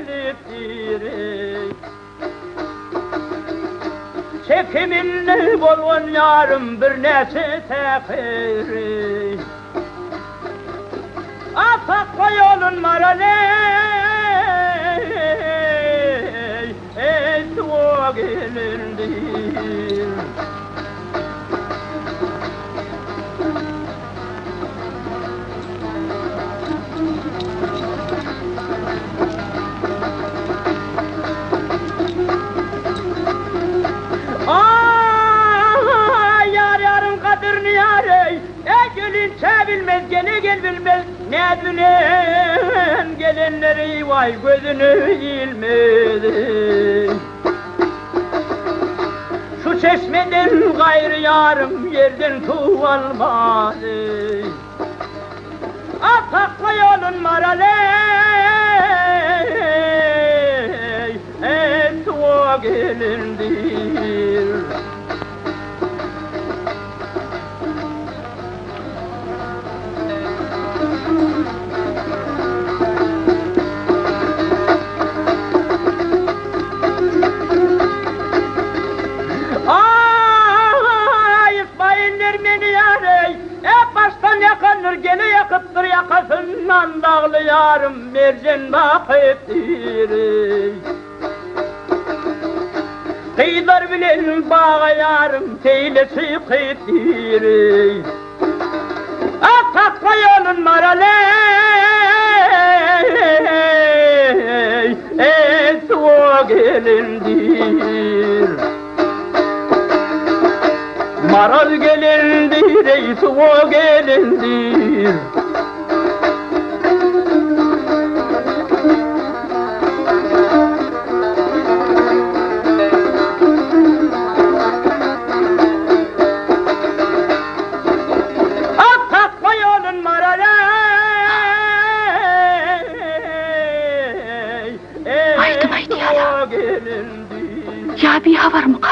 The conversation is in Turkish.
gelipdir. Çekiminli bolğun yarım bir neçe tekir. Atakka yolun maraley, o gelindir. Yar yarın kadırını yarey, gelin sevilmez, gene gel bilmez. Ne bilen gelenleri vay gözünü ilmedi. Şu çeşmeden gayrı yarım yerden su almadı. Atakla yolun maraley, o gelindir. Gene yakıptır yakasından dağlı yarım mercan bakıptır. Kıyılar bilen bağa yarım teylesi kıyıptır. Atakla yolun maraley, o gelindir. Maral gelindir, o gelindir. Atakla yolun maraley, Haydi haydi o gelindir. ya bir havar mı ka?